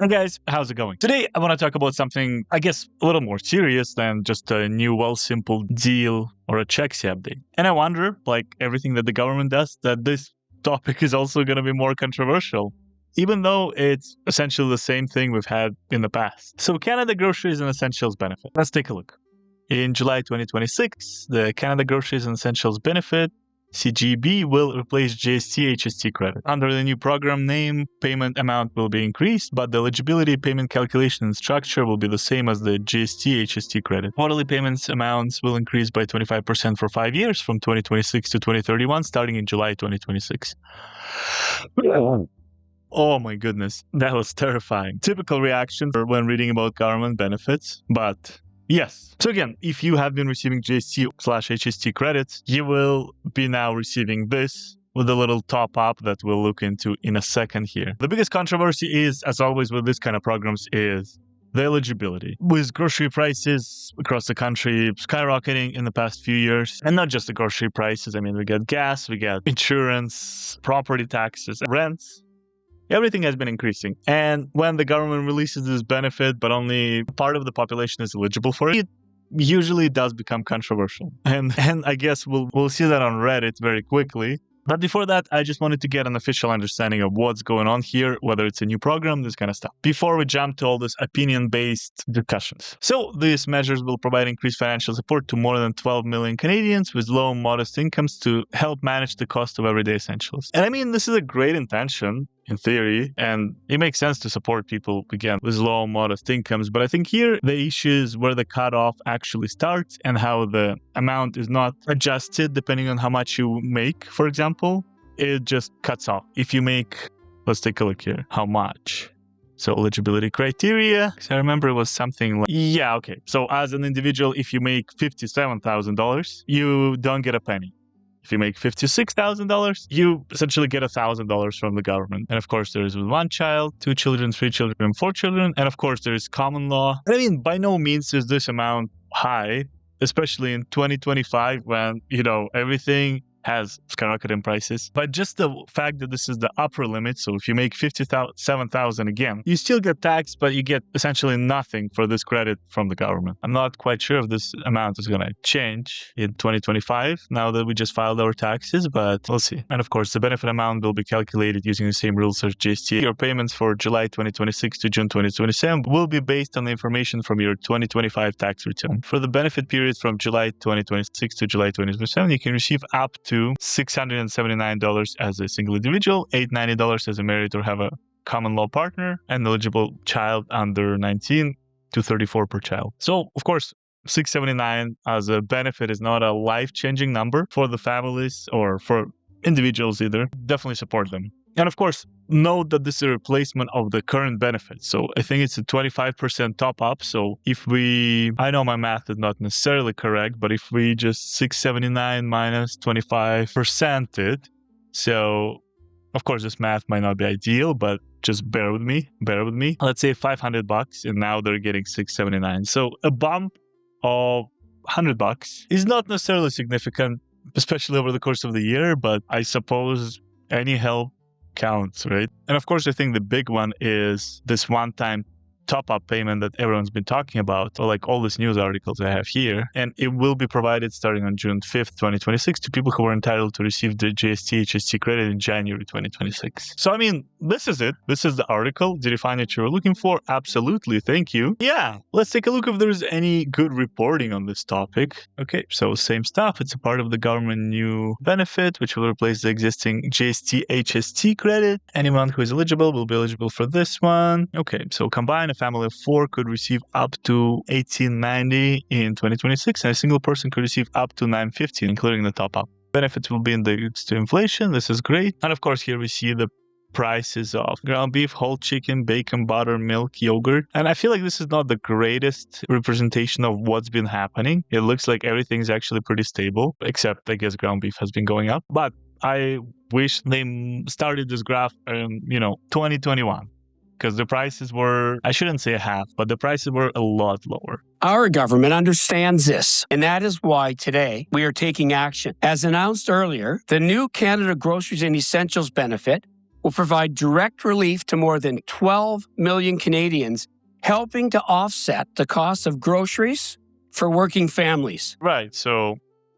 Hey guys, how's it going? Today I want to talk about something, I guess, a little more serious than just a new, simple deal or a CGEB update. And I wonder, like everything that the government does, that this topic is also going to be more controversial, even though it's essentially the same thing we've had in the past. So Canada Groceries and Essentials benefit. Let's take a look. In July 2026, the Canada Groceries and Essentials benefit CGEB will replace GST HST credit. Under the new program name, payment amount will be increased, but the eligibility payment calculation and structure will be the same as the GST HST credit. Quarterly payments amounts will increase by 25% for 5 years from 2026 to 2031, starting in July 2026. Oh my goodness, that was terrifying. Typical reaction when reading about government benefits, but yes. So again, if you have been receiving GST/HST credits, you will be now receiving this with a little top up that we'll look into in a second here. The biggest controversy is, as always with this kind of programs, is the eligibility. With grocery prices across the country skyrocketing in the past few years, and not just the grocery prices, I mean, we got gas, we got insurance, property taxes, rents. Everything has been increasing. And when the government releases this benefit, but only part of the population is eligible for it, it usually does become controversial. And I guess we'll see that on Reddit very quickly. But before that, I just wanted to get an official understanding of what's going on here, whether it's a new program, this kind of stuff, before we jump to all this opinion-based discussions. So these measures will provide increased financial support to more than 12 million Canadians with low and modest incomes to help manage the cost of everyday essentials. And I mean, this is a great intention in theory, and it makes sense to support people, again, with low, modest incomes. But I think here the issue is where the cutoff actually starts and how the amount is not adjusted depending on how much you make, for example. It just cuts off. If you make, let's take a look here, how much? So eligibility criteria, I remember it was something like, yeah, okay. So as an individual, if you make $57,000, you don't get a penny. If you make $56,000, you essentially get $1,000 from the government. And of course, there is 1 child, 2 children, 3 children, 4 children. And of course, there is common law. I mean, by no means is this amount high, especially in 2025 when, everything has skyrocketing prices. But just the fact that this is the upper limit, so if you make $57,000 again, you still get taxed, but you get essentially nothing for this credit from the government. I'm not quite sure if this amount is going to change in 2025, now that we just filed our taxes, but we'll see. And of course, the benefit amount will be calculated using the same rules as GST. Your payments for July 2026 to June 2027 will be based on the information from your 2025 tax return. For the benefit period from July 2026 to July 2027, you can receive up to $679 as a single individual, $890 as a married or have a common law partner, and eligible child under 19 to 34 per child. So, of course, $679 as a benefit is not a life-changing number for the families or for individuals either. Definitely support them. And of course, note that this is a replacement of the current benefit. So I think it's a 25% top up. So if I know my math is not necessarily correct, but if we just 679 minus 25% it, so of course this math might not be ideal, but just bear with me. Let's say $500 and now they're getting 679. So a bump of $100 is not necessarily significant, especially over the course of the year, but I suppose any help counts, right? And of course, I think the big one is this one-time top-up payment that everyone's been talking about, or like all these news articles I have here. And it will be provided starting on June 5th, 2026 to people who are entitled to receive the GST HST credit in January 2026. So, I mean, this is it. This is the article. Did you find what you were looking for? Absolutely. Thank you. Yeah. Let's take a look if there's any good reporting on this topic. Okay. So same stuff. It's a part of the government new benefit, which will replace the existing GST HST credit. Anyone who is eligible will be eligible for this one. Okay. So combined, a family of 4 could receive up to $1,890 in 2026, and a single person could receive up to $950, including the top-up. Benefits will be indexed to inflation. This is great. And of course, here we see the prices of ground beef, whole chicken, bacon, butter, milk, yogurt. And I feel like this is not the greatest representation of what's been happening. It looks like everything's actually pretty stable, except I guess ground beef has been going up. But I wish they started this graph in, 2021. Because the prices were, I shouldn't say half, but the prices were a lot lower. Our government understands this, and that is why today we are taking action. As announced earlier, the new Canada Groceries and Essentials benefit will provide direct relief to more than 12 million Canadians, helping to offset the cost of groceries for working families. Right. So,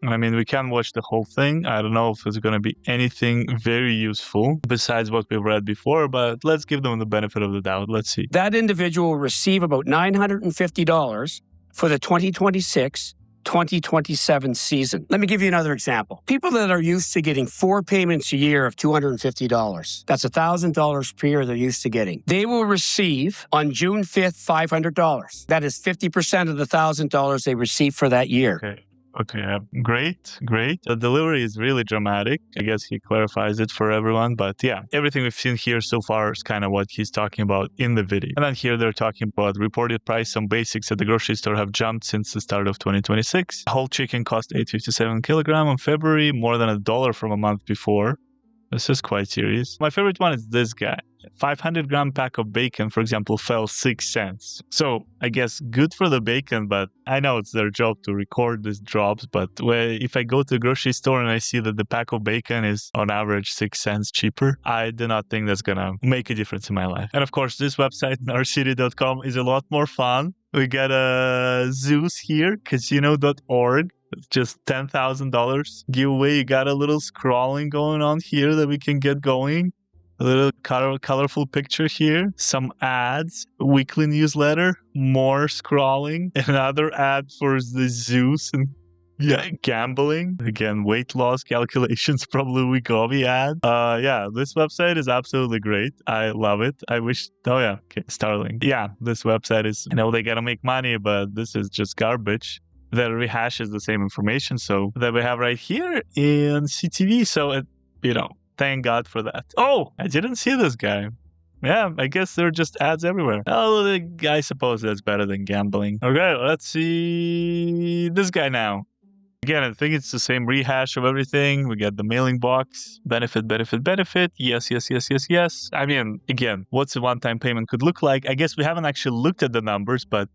I mean, we can watch the whole thing. I don't know if it's going to be anything very useful besides what we've read before, but let's give them the benefit of the doubt. Let's see. That individual will receive about $950 for the 2026-2027 season. Let me give you another example. People that are used to getting 4 payments a year of $250, that's $1,000 per year they're used to getting. They will receive on June 5th, $500. That is 50% of the $1,000 they receive for that year. Okay, great. The delivery is really dramatic. I guess he clarifies it for everyone, but yeah, everything we've seen here so far is kind of what he's talking about in the video. And then here they're talking about reported price. Some basics at the grocery store have jumped since the start of 2026. Whole chicken cost $8.57 kilogram in February, more than $1 from a month before. This is quite serious. My favorite one is this guy. 500-gram pack of bacon, for example, fell 6 cents. So I guess good for the bacon, but I know it's their job to record these drops. But if I go to the grocery store and I see that the pack of bacon is on average 6 cents cheaper, I do not think that's going to make a difference in my life. And of course, this website, ourcity.com, is a lot more fun. We got a Zeus here, casino.org. It's just $10,000 giveaway. You got a little scrolling going on here that we can get going. A little colorful picture here. Some ads. Weekly newsletter. More scrolling. Another ad for the Zeus and gambling. Again, weight loss calculations. Probably Wegovy ad. This website is absolutely great. I love it. I wish. Starling. Yeah, this website is. They gotta make money, but this is just garbage that rehashes the same information. So that we have right here in CTV. So thank God for that. Oh, I didn't see this guy. Yeah, I guess there are just ads everywhere. Oh, I suppose that's better than gambling. Okay, let's see this guy now. Again, I think it's the same rehash of everything. We get the mailing box, benefit. Yes. I mean, again, what's a one-time payment could look like? I guess we haven't actually looked at the numbers, but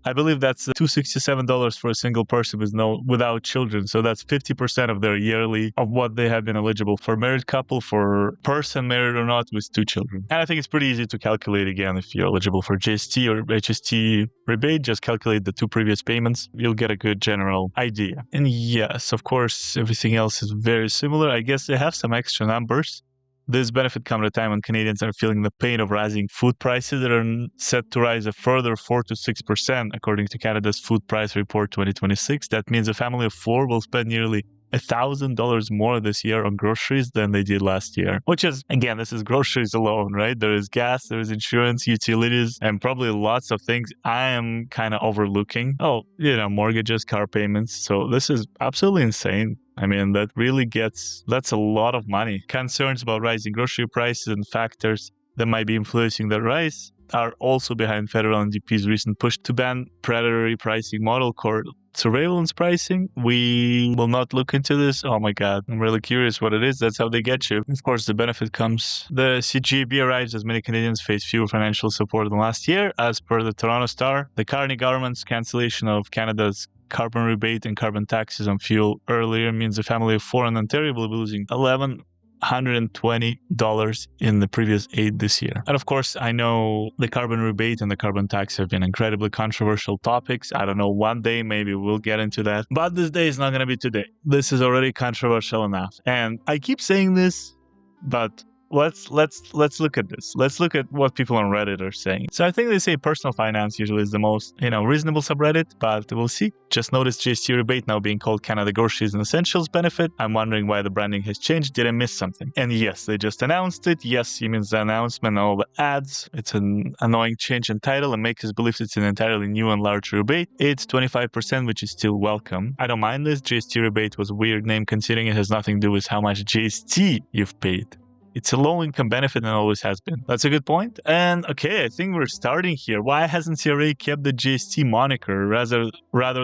I believe that's $267 for a single person without children. So that's 50% of their yearly of what they have been eligible for. Married couple, for person married or not with 2 children. And I think it's pretty easy to calculate again if you're eligible for GST or HST rebate. Just calculate the 2 previous payments. You'll get a good general idea. And yes, of course, everything else is very similar. I guess they have some extra numbers. This benefit comes at a time when Canadians are feeling the pain of rising food prices that are set to rise a further 4 to 6%, according to Canada's Food Price Report 2026. That means a family of 4 will spend nearly $1,000 more this year on groceries than they did last year. Which is, again, this is groceries alone, right? There is gas, there is insurance, utilities, and probably lots of things I am kind of overlooking. Mortgages, car payments. So this is absolutely insane. I mean, that's a lot of money. Concerns about rising grocery prices and factors that might be influencing the rise are also behind federal NDP's recent push to ban predatory pricing model called surveillance pricing. We will not look into this. Oh my God, I'm really curious what it is. That's how they get you. Of course, the benefit comes. The CGEB arrives as many Canadians face fewer financial support than last year. As per the Toronto Star, the Carney government's cancellation of Canada's carbon rebate and carbon taxes on fuel earlier means a family of 4 in Ontario will be losing $1,120 in the previous 8 this year. And of course, I know the carbon rebate and the carbon tax have been incredibly controversial topics. I don't know, one day maybe we'll get into that. But this day is not going to be today. This is already controversial enough. And I keep saying this, but let's look at this. Let's look at what people on Reddit are saying. So I think they say personal finance usually is the most, reasonable subreddit, but we'll see. Just noticed GST rebate now being called Canada Groceries and Essentials benefit. I'm wondering why the branding has changed. Did I miss something? And yes, they just announced it. Yes, he means the announcement and all the ads. It's an annoying change in title and makes us believe it's an entirely new and large rebate. It's 25%, which is still welcome. I don't mind this. GST rebate was a weird name considering it has nothing to do with how much GST you've paid. It's a low-income benefit and always has been. That's a good point. And okay, I think we're starting here. Why hasn't CRA kept the GST moniker rather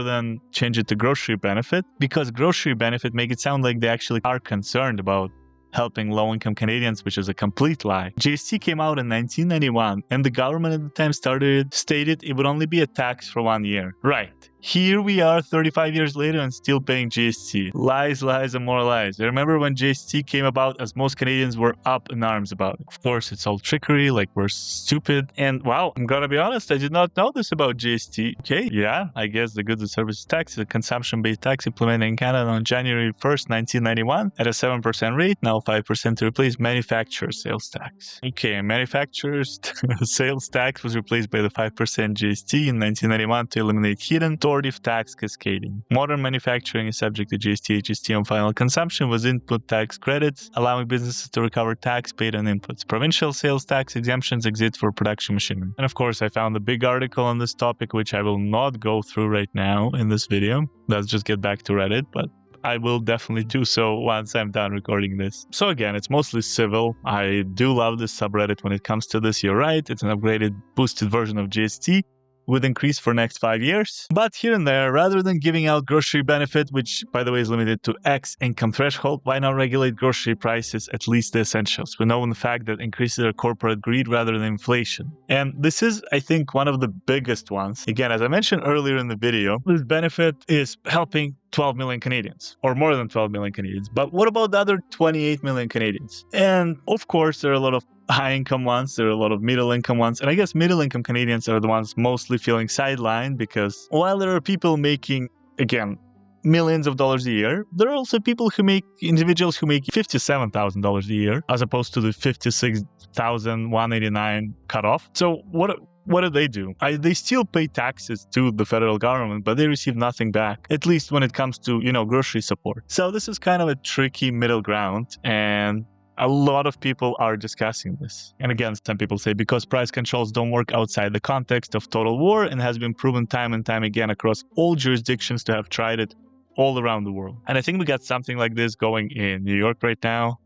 than change it to grocery benefit? Because grocery benefit make it sound like they actually are concerned about helping low-income Canadians, which is a complete lie. GST came out in 1991, and the government at the time stated it would only be a tax for 1 year. Right. Here we are 35 years later and still paying GST. Lies, lies, and more lies. I remember when GST came about, as most Canadians were up in arms about it. Of course, it's all trickery, like we're stupid. And wow, I'm gonna be honest, I did not know this about GST. Okay, yeah, I guess the goods and services tax is a consumption-based tax implemented in Canada on January 1st, 1991 at a 7% rate, now 5% to replace manufacturer's sales tax. Okay, manufacturer's sales tax was replaced by the 5% GST in 1991 to eliminate hidden tax cascading. Modern manufacturing is subject to GST, HST on final consumption with input tax credits, allowing businesses to recover tax paid on inputs. Provincial sales tax exemptions exist for production machinery. And of course, I found a big article on this topic, which I will not go through right now in this video. Let's just get back to Reddit, but I will definitely do so once I'm done recording this. So again, it's mostly civil. I do love this subreddit when it comes to this. You're right, it's an upgraded, boosted version of GST. Would increase for next 5 years. But here and there, rather than giving out grocery benefit, which by the way is limited to X income threshold, why not regulate grocery prices, at least the essentials? We know in the fact that increases are corporate greed rather than inflation. And this is, I think, one of the biggest ones. Again, as I mentioned earlier in the video, this benefit is helping 12 million Canadians, or more than 12 million Canadians. But what about the other 28 million Canadians? And of course, there are a lot of high-income ones, there are a lot of middle-income ones, and I guess middle-income Canadians are the ones mostly feeling sidelined because while there are people making, again, millions of dollars a year, there are also individuals who make $57,000 a year as opposed to the $56,189 cutoff. So what do they do? They still pay taxes to the federal government, but they receive nothing back, at least when it comes to, grocery support. So this is kind of a tricky middle ground, and a lot of people are discussing this. And again, some people say because price controls don't work outside the context of total war and has been proven time and time again across all jurisdictions to have tried it all around the world. And I think we got something like this going in New York right now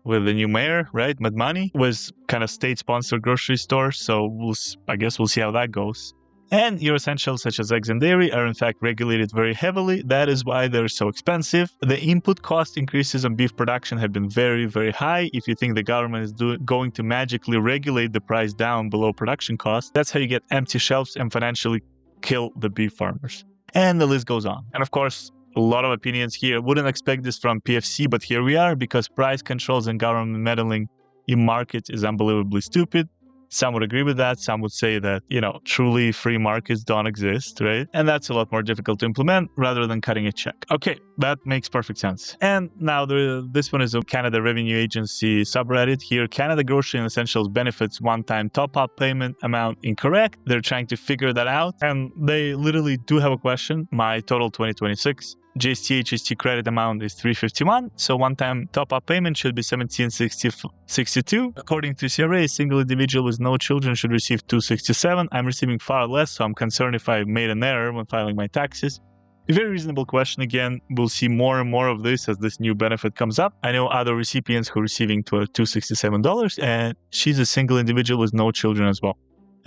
with the new mayor, right? Mad Money was kind of state-sponsored grocery store. So I guess we'll see how that goes. And your essentials such as eggs and dairy are in fact regulated very heavily. That is why they're so expensive. The input cost increases on beef production have been very, very high. If you think the government is going to magically regulate the price down below production costs, that's how you get empty shelves and financially kill the beef farmers. And the list goes on. And of course, a lot of opinions here. Wouldn't expect this from PFC, but here we are because price controls and government meddling in markets is unbelievably stupid. Some would agree with that. Some would say that, truly free markets don't exist, right? And that's a lot more difficult to implement rather than cutting a check. Okay, that makes perfect sense. And now this one is a Canada Revenue Agency subreddit. Here, Canada Grocery and Essentials Benefits one-time top-up payment amount incorrect. They're trying to figure that out. And they literally do have a question. My total 2026 GST HST credit amount is $351, so one-time top-up payment should be $1762. According to CRA, a single individual with no children should receive $267. I'm receiving far less, so I'm concerned if I made an error when filing my taxes. A very reasonable question. Again, we'll see more and more of this as this new benefit comes up. I know other recipients who are receiving $267, and she's a single individual with no children as well.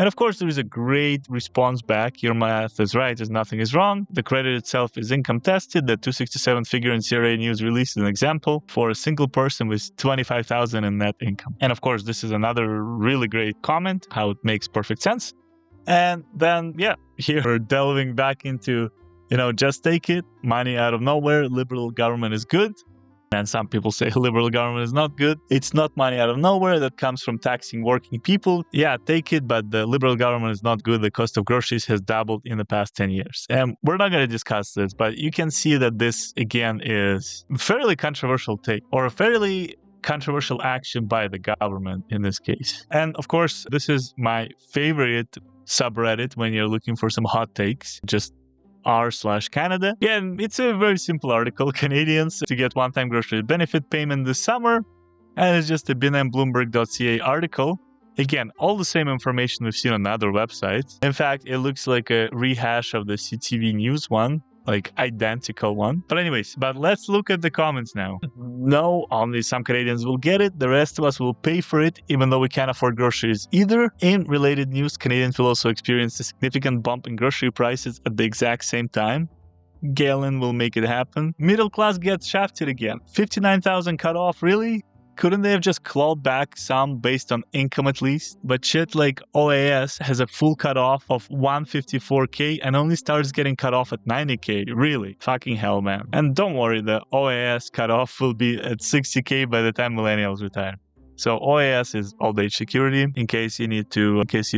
And of course, there is a great response back. Your math is right, as nothing is wrong. The credit itself is income tested. The 267 figure in CRA News release is an example for a single person with $25,000 in net income. And of course, this is another really great comment, how it makes perfect sense. And then, here we're delving back into, just take it, money out of nowhere, liberal government is good. And some people say liberal government is not good. It's not money out of nowhere that comes from taxing working people. Yeah, take it, but the liberal government is not good. The cost of groceries has doubled in the past 10 years. And we're not going to discuss this, but you can see that this, again, is a fairly controversial take or a fairly controversial action by the government in this case. And of course, this is my favorite subreddit when you're looking for some hot takes. Just r/Canada. And it's a very simple article. Canadians to get one-time grocery benefit payment this summer. And it's just a binambloomberg.ca article. Again, all the same information we've seen on other websites. In fact, it looks like a rehash of the CTV News one, like identical one. But anyways, let's look at the comments now. No, only some Canadians will get it. The rest of us will pay for it, even though we can't afford groceries either. In related news, Canadians will also experience a significant bump in grocery prices at the exact same time. Galen will make it happen. Middle class gets shafted again. 59,000 cut off, really? couldn't they have just clawed back some based on income at least? But shit like OAS has a full cutoff of 154K and only starts getting cut off at 90K. Really? Fucking hell, man. And don't worry, the OAS cutoff will be at 60K by the time millennials retire. So OAS is old age security, in case you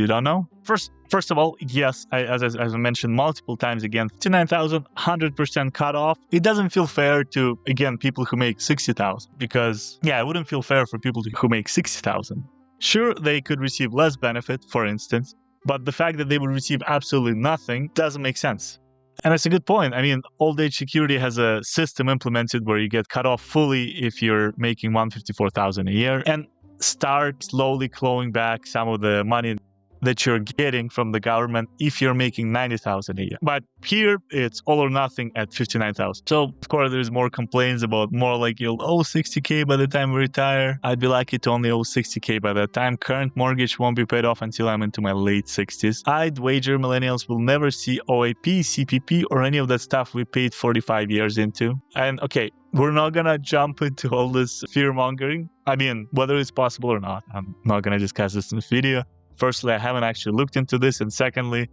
don't know. First of all, yes, as I mentioned multiple times again, 59,000, 100% cutoff. It doesn't feel fair to, again, people who make 60,000 because, it wouldn't feel fair for people who make 60,000. Sure, they could receive less benefit, for instance, but the fact that they would receive absolutely nothing doesn't make sense. And that's a good point. I mean, old age security has a system implemented where you get cut off fully if you're making 154,000 a year and start slowly clawing back some of the money that you're getting from the government if you're making 90,000 a year. But here it's all or nothing at 59,000. So of course there's more complaints about more like you'll owe 60K by the time we retire. I'd be lucky to only owe 60K by that time. Current mortgage won't be paid off until I'm into my late 60s. I'd wager millennials will never see OAP, CPP, or any of that stuff we paid 45 years into. And okay, we're not gonna jump into all this fear mongering. I mean, whether it's possible or not, I'm not gonna discuss this in this video. Firstly, I haven't actually looked into this, and secondly,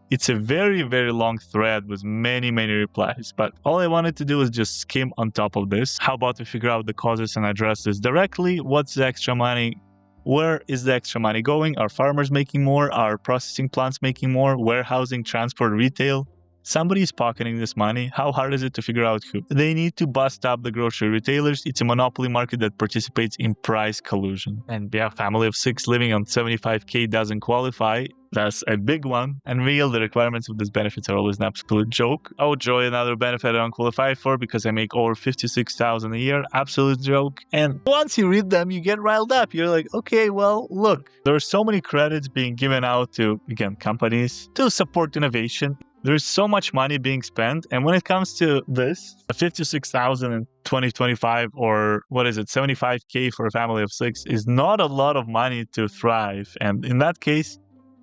it's a very, very long thread with many, many replies. But all I wanted to do is just skim on top of this. How about we figure out the causes and address this directly? What's the extra money? Where is the extra money going? Are farmers making more? Are processing plants making more? Warehousing, transport, retail? Somebody's pocketing this money. How hard is it to figure out who? They need to bust up the grocery retailers. It's a monopoly market that participates in price collusion. And a family of 6 living on 75K doesn't qualify. That's a big one. And the requirements of these benefits are always an absolute joke. Oh, joy, another benefit I don't qualify for because I make over 56,000 a year. Absolute joke. And once you read them, you get riled up. You're like, okay, well, look, there are so many credits being given out to, again, companies to support innovation. There's so much money being spent. And when it comes to this, 56,000 in 2025, or 75K for a family of 6 is not a lot of money to thrive. And in that case,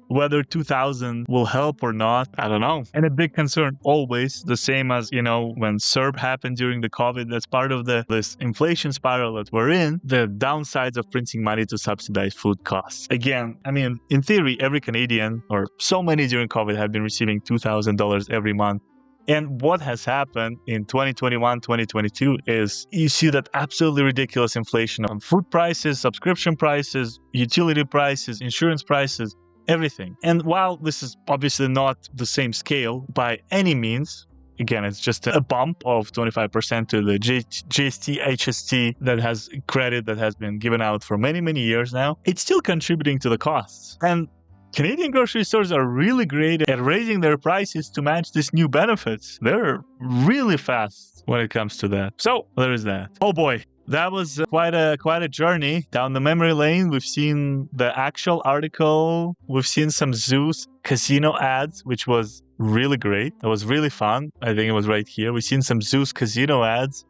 whether 2,000 will help or not, I don't know. And a big concern always, the same as, when CERB happened during the COVID, that's part of this inflation spiral that we're in, the downsides of printing money to subsidize food costs. Again, I mean, in theory, every Canadian, or so many during COVID, have been receiving $2,000 every month. And what has happened in 2021, 2022 is you see that absolutely ridiculous inflation on food prices, subscription prices, utility prices, insurance prices, everything. And while this is obviously not the same scale by any means, again, it's just a bump of 25% to the GST, HST that has credit that has been given out for many, many years now, it's still contributing to the costs. And Canadian grocery stores are really great at raising their prices to match these new benefits. They're really fast when it comes to that. So there is that. Oh boy. That was quite a journey down the memory lane. We've seen the actual article. We've seen some Zeus casino ads, which was really great. That was really fun. I think it was right here. We've seen some Zeus casino ads.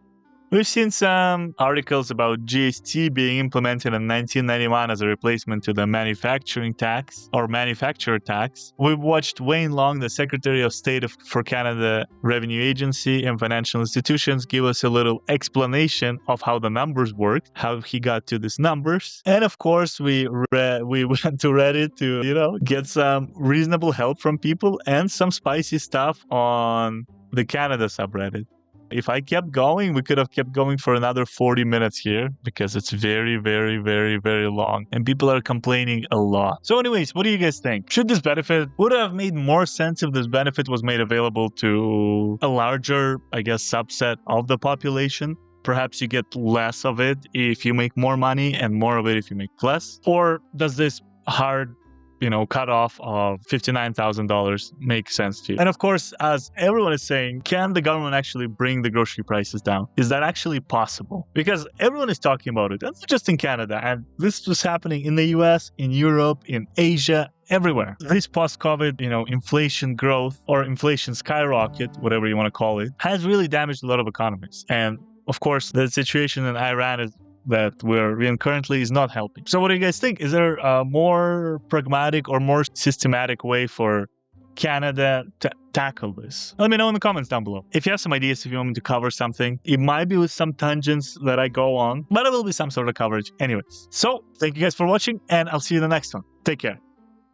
We've seen some articles about GST being implemented in 1991 as a replacement to the manufacturing tax or manufacturer tax. We've watched Wayne Long, the Secretary of State for Canada Revenue Agency and Financial Institutions, give us a little explanation of how the numbers work, how he got to these numbers. And of course, we went to Reddit to, get some reasonable help from people and some spicy stuff on the Canada subreddit. If I kept going, we could have kept going for another 40 minutes here because it's very, very, very, very long and people are complaining a lot. So anyways, what do you guys think? Would it have made more sense if this benefit was made available to a larger, subset of the population? Perhaps you get less of it if you make more money and more of it if you make less? Or does this hard cutoff of $59,000 makes sense to you? And of course, as everyone is saying, can the government actually bring the grocery prices down? Is that actually possible? Because everyone is talking about it, and not just in Canada. And this was happening in the US, in Europe, in Asia, everywhere. This post-COVID, inflation growth or inflation skyrocket, whatever you want to call it, has really damaged a lot of economies. And of course, the situation in Iran that we're in currently is not helping. So what do you guys think? Is there a more pragmatic or more systematic way for Canada to tackle this? Let me know in the comments down below. If you have some ideas, if you want me to cover something, it might be with some tangents that I go on, but it will be some sort of coverage anyways. So thank you guys for watching, and I'll see you in the next one. Take care.